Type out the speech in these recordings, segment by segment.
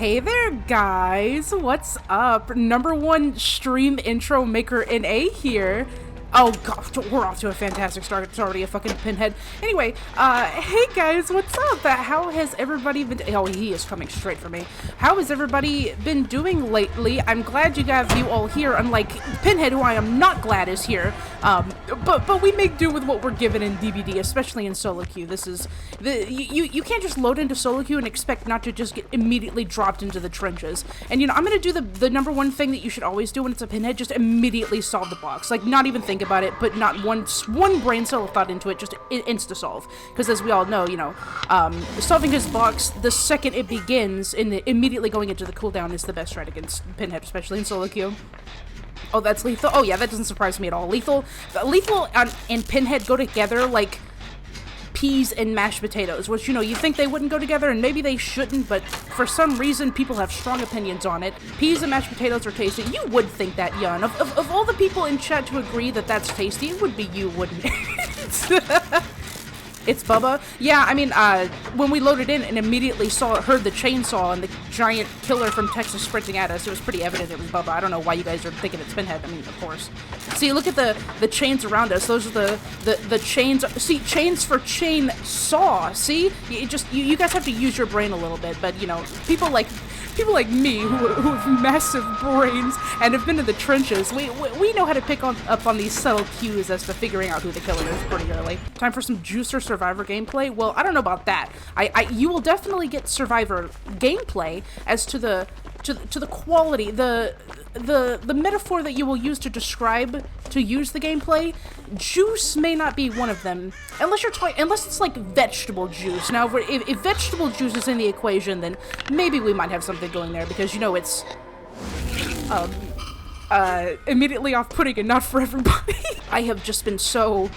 Hey there, guys. What's up? #1 stream intro maker NA here. Oh god, we're off to a fantastic start. It's already a fucking pinhead. Anyway, hey guys, what's up? How has everybody been? Oh, he is coming straight for me. How has everybody been doing lately? I'm glad you have you all here, unlike Pinhead, who I am not glad is here. But we make do with what we're given in DBD, especially in solo queue. This is you can't just load into solo queue and expect not to just get immediately dropped into the trenches. And you know, I'm gonna do the #1 thing that you should always do when it's a pinhead: just immediately solve the box. Like, not even think about it, but not one brain cell of thought into it, just insta solve. Because as we all know, you know, solving his box the second it begins and immediately going into the cooldown is the best strat against pinhead, especially in solo queue. Oh, that's lethal. Oh yeah, that doesn't surprise me at all. Lethal and pinhead go together like peas and mashed potatoes, which, you know, you think they wouldn't go together, and maybe they shouldn't, but for some reason people have strong opinions on it. Peas and mashed potatoes are tasty. You would think that, Yun. Of all the people in chat to agree that that's tasty, it would be you, wouldn't it? It's Bubba. Yeah, I mean, when we loaded in and immediately heard the chainsaw and the giant killer from Texas sprinting at us, it was pretty evident it was Bubba. I don't know why you guys are thinking it's Pinhead. I mean, of course. See, look at the chains around us. Those are the chains. See, chains for chain saw. See, you guys have to use your brain a little bit. But you know, people like me who have massive brains and have been in the trenches, we know how to pick up on these subtle cues as to figuring out who the killer is pretty early. Time for some Juicer Survivor gameplay? Well, I don't know about that. You will definitely get Survivor gameplay as to the quality, the metaphor that you will use to describe to use the gameplay. Juice may not be one of them, unless it's like vegetable juice. Now, if vegetable juice is in the equation, then maybe we might have something going there, because, you know, it's immediately off-putting and not for everybody. I have just been so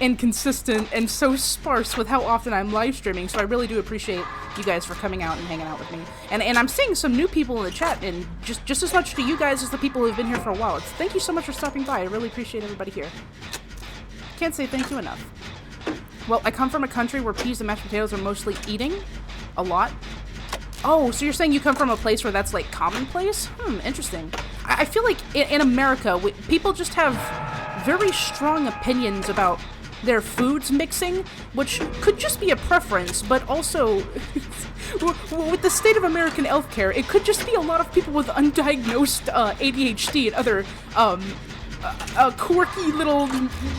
inconsistent and so sparse with how often I'm live streaming, so I really do appreciate you guys for coming out and hanging out with me. And I'm seeing some new people in the chat, and just as much to you guys as the people who've been here for a while. Thank you so much for stopping by. I really appreciate everybody here. Can't say thank you enough. Well, I come from a country where peas and mashed potatoes are mostly eating a lot. Oh, so you're saying you come from a place where that's like commonplace? Interesting. I feel like in America, people just have very strong opinions about their foods mixing, which could just be a preference, but also with the state of American healthcare, it could just be a lot of people with undiagnosed ADHD and other quirky little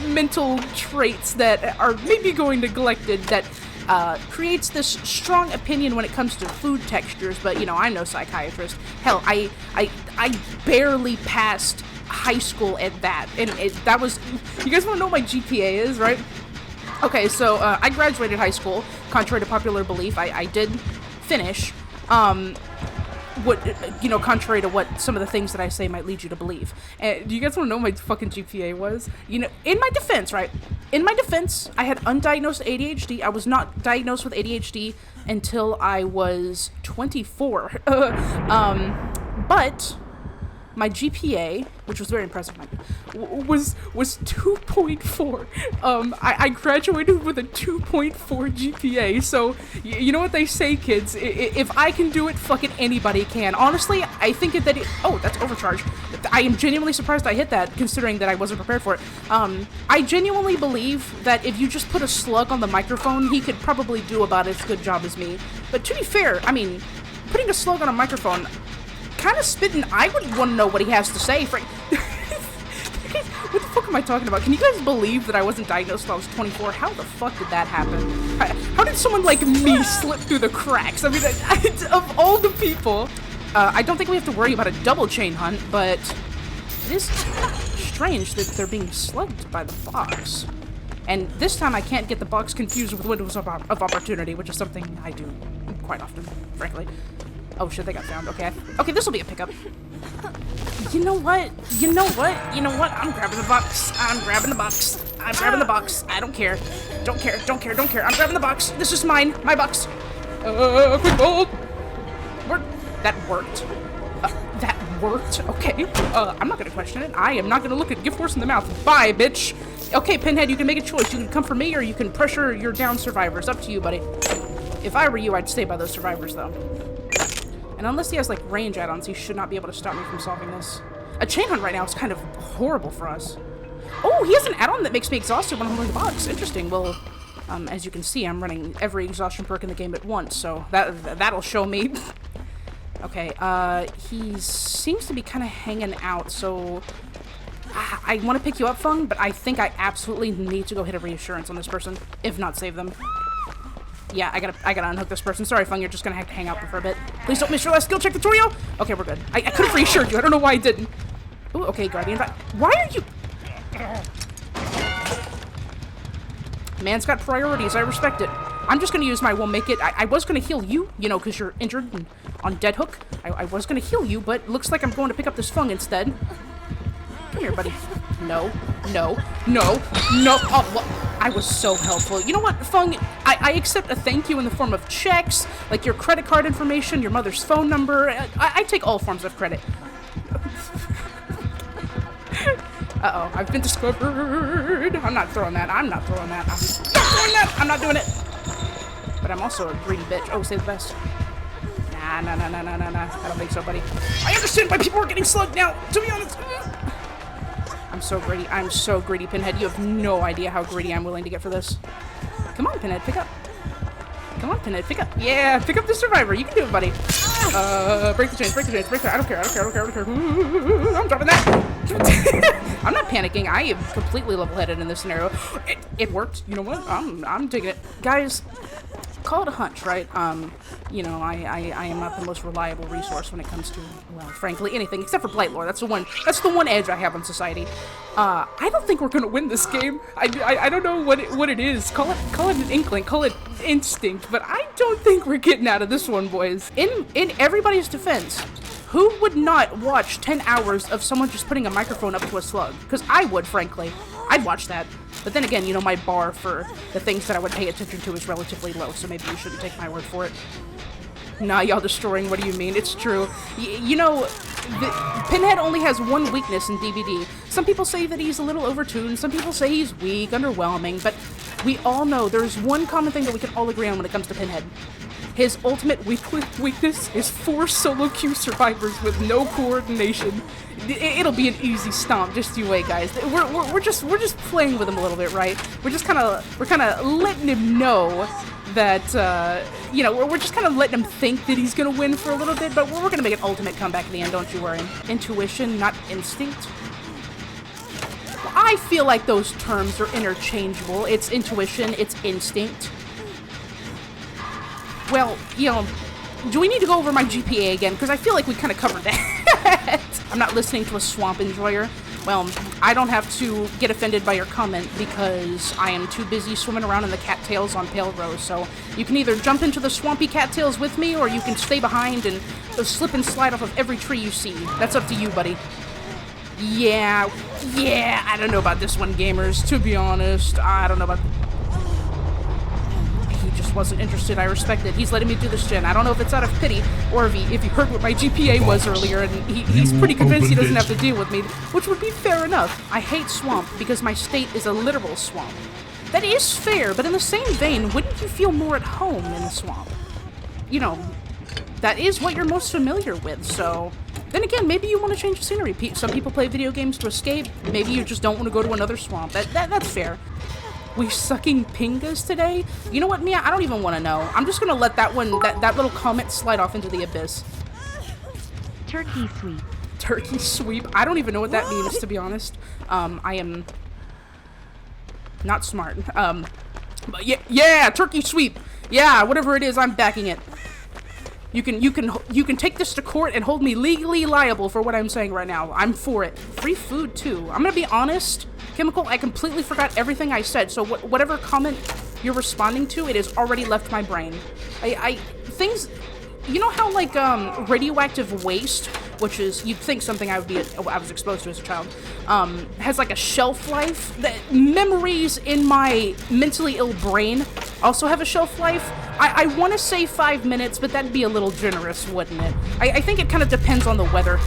mental traits that are maybe going neglected, that creates this strong opinion when it comes to food textures. But, you know, I'm no psychiatrist. Hell, I barely passed high school at that, and that was, you guys want to know what my GPA is, right? Okay, so I graduated high school, contrary to popular belief. I did finish, contrary to what some of the things that I say might lead you to believe. Do you guys want to know what my fucking GPA was? You know, in my defense, right? In my defense, I had undiagnosed ADHD. I was not diagnosed with ADHD until I was 24. But my GPA, which was very impressive, was 2.4. I graduated with a 2.4 GPA, so you know what they say, kids. If I can do it, fucking anybody can. Honestly, I think that oh, that's overcharge. I am genuinely surprised I hit that, considering that I wasn't prepared for it. I genuinely believe that if you just put a slug on the microphone, he could probably do about as good job as me. But to be fair, I mean, putting a slug on a microphone, kind of spitting, I would want to know what he has to say. What the fuck am I talking about? Can you guys believe that I wasn't diagnosed until I was 24? How the fuck did that happen? How did someone like me slip through the cracks? I mean, of all the people, I don't think we have to worry about a double chain hunt, but it is strange that they're being slugged by the box. And this time I can't get the box confused with windows of opportunity, which is something I do quite often, frankly. Oh shit, they got found. Okay, this will be a pickup. You know what? I'm grabbing the box. I'm grabbing the box. I don't care. Don't care. I'm grabbing the box. This is mine. My box. Quick hold. That worked. That worked. Okay. I'm not gonna question it. I am not gonna look at gift horse in the mouth. Bye, bitch. Okay, Pinhead, you can make a choice. You can come for me, or you can pressure your down survivors. Up to you, buddy. If I were you, I'd stay by those survivors, though. And unless he has, like, range add-ons, he should not be able to stop me from solving this. A chain hunt right now is kind of horrible for us. Oh, he has an add-on that makes me exhausted when I'm holding the box. Interesting. Well, as you can see, I'm running every exhaustion perk in the game at once, so that'll show me. Okay, he seems to be kind of hanging out, so I want to pick you up, Fung, but I think I absolutely need to go hit a reassurance on this person, if not save them. Yeah, I gotta unhook this person. Sorry, Fung, you're just gonna have to hang out for a bit. Please don't miss your last skill check tutorial! Okay, we're good. I could have reassured you. I don't know why I didn't. Ooh, okay, Guardian. Why are you... Man's got priorities. I respect it. I'm just gonna use my will make it. I was gonna heal you, you know, because you're injured and on dead hook. I was gonna heal you, but looks like I'm going to pick up this Fung instead. Come here, buddy. No, no, no, no. Oh, well, I was so helpful. You know what, Fung? I accept a thank you in the form of checks, like your credit card information, your mother's phone number. I take all forms of credit. Uh-oh, I've been discovered. I'm not throwing that. I'm not throwing that. I'm not throwing that. I'm not doing it. But I'm also a greedy bitch. Oh, say the best. Nah. I don't think so, buddy. I understand why people are getting slugged now, to be honest. I'm so greedy. I'm so greedy, Pinhead. You have no idea how greedy I'm willing to get for this. Come on, Pinhead, pick up. Come on, Pinhead, pick up. Yeah, pick up the survivor. You can do it, buddy. Break the chains, break the chains, break the... I don't care. Ooh, I'm dropping that. I'm not panicking. I am completely level-headed in this scenario. It worked. You know what? I'm digging it. Guys, call it a hunch, right? You know, I am not the most reliable resource when it comes to, well, frankly, anything except for Blight lore. That's the one edge I have on society. I don't think we're gonna win this game. I don't know what it is. Call it an inkling, call it instinct, but I don't think we're getting out of this one, boys. In everybody's defense, who would not watch 10 hours of someone just putting a microphone up to a slug? Because I would, frankly. I'd watch that. But then again, you know, my bar for the things that I would pay attention to is relatively low, so maybe you shouldn't take my word for it. Nah, y'all destroying, what do you mean? It's true. You know, Pinhead only has one weakness in DBD. Some people say that he's a little overtuned, some people say he's weak, underwhelming, but we all know there's one common thing that we can all agree on when it comes to Pinhead. His ultimate weakness is 4 solo queue survivors with no coordination. It'll be an easy stomp, just you wait, guys. We're just playing with him a little bit, right? We're kind of letting him know that you know, we're just kind of letting him think that he's gonna win for a little bit, but we're gonna make an ultimate comeback at the end, don't you worry. Intuition, not instinct. Well, I feel like those terms are interchangeable. It's intuition, it's instinct. Well, you know, do we need to go over my GPA again? Because I feel like we kind of covered that. I'm not listening to a swamp enjoyer. Well, I don't have to get offended by your comment because I am too busy swimming around in the cattails on Pale Rose. So you can either jump into the swampy cattails with me or you can stay behind and slip and slide off of every tree you see. That's up to you, buddy. Yeah, I don't know about this one, gamers. To be honest, I don't know about... Just wasn't interested. I respect it. He's letting me do this gen. I don't know if it's out of pity or if he heard what my GPA was earlier and he's pretty convinced he doesn't have to deal with me, which would be fair enough. I hate swamp because my state is a literal swamp. That is fair, but in the same vein, wouldn't you feel more at home in the swamp? You know, that is what you're most familiar with, so... Then again, maybe you want to change the scenery. Some people play video games to escape. Maybe you just don't want to go to another swamp. That's fair. We sucking pingas today? You know what, Mia? I don't even want to know. I'm just gonna let that one, that little comment slide off into the abyss. Turkey sweep. Turkey sweep? I don't even know what that means, to be honest. I am not smart. But yeah, turkey sweep. Yeah, whatever it is, I'm backing it. You can take this to court and hold me legally liable for what I'm saying right now. I'm for it. Free food too. I'm gonna be honest. Chemical, I completely forgot everything I said, so whatever comment you're responding to, it has already left my brain. Things, you know how, like, radioactive waste, which is, you'd think something I was exposed to as a child, has, like, a shelf life? Memories in my mentally ill brain also have a shelf life. I want to say 5 minutes, but that'd be a little generous, wouldn't it? I think it kind of depends on the weather.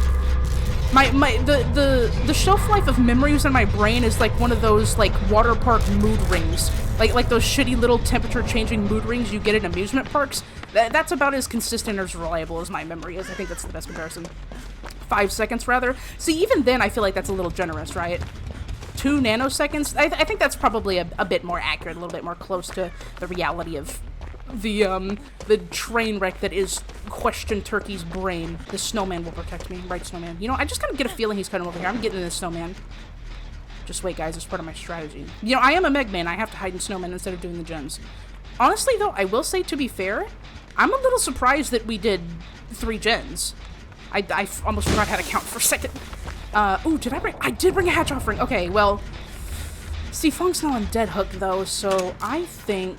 The shelf life of memories in my brain is like one of those, like, water park mood rings. Like those shitty little temperature-changing mood rings you get at amusement parks. That's about as consistent or as reliable as my memory is. I think that's the best comparison. 5 seconds, rather. See, even then, I feel like that's a little generous, right? 2 nanoseconds? I think that's probably a bit more accurate, a little bit more close to the reality of the train wreck that is QuestionedTurkey's brain. The snowman will protect me. Right, snowman. You know, I just kind of get a feeling he's coming over here. I'm getting in the snowman. Just wait, guys. It's part of my strategy. You know, I am a Megman. I have to hide in snowmen instead of doing the gens. Honestly, though, I will say, to be fair, I'm a little surprised that we did 3 gens. I almost forgot how to count for a second. Ooh, did I bring... I did bring a hatch offering. Okay, well... See, Funk's not on dead hook, though, so I think...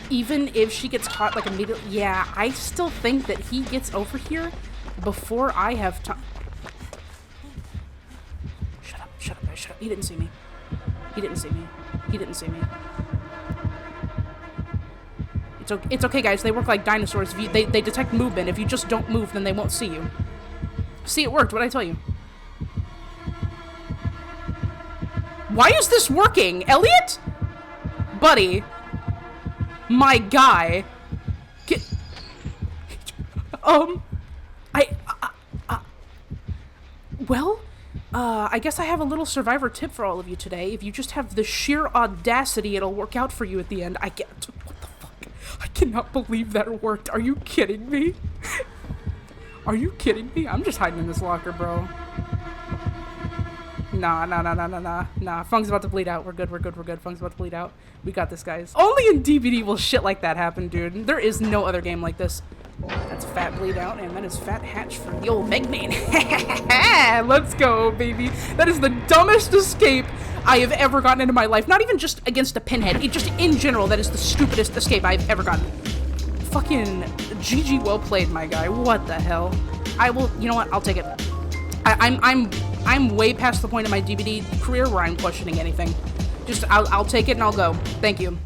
Even if she gets caught, like, immediately... Yeah, I still think that he gets over here before I have time... Shut up, guys, shut up. He didn't see me. He didn't see me. He didn't see me. It's okay, guys. They work like dinosaurs. If you, they detect movement. If you just don't move, then they won't see you. See, it worked. What'd I tell you? Why is this working? Elliot? Buddy. My guy. Well, I guess I have a little survivor tip for all of you today. If you just have the sheer audacity, it'll work out for you at the end. What the fuck? I cannot believe that worked. Are you kidding me? Are you kidding me? I'm just hiding in this locker, bro. Nah. Funk's about to bleed out. We're good. Funk's about to bleed out. We got this, guys. Only in DBD will shit like that happen, dude. There is no other game like this. That's fat bleed out, and that is fat hatch for the old Megman. Let's go, baby. That is the dumbest escape I have ever gotten into my life. Not even just against a pinhead. It just in general, that is the stupidest escape I've ever gotten. Fucking GG, well played, my guy. What the hell? I will. You know what? I'll take it. I'm way past the point of my DBD career where I'm questioning anything. Just I'll take it and I'll go. Thank you.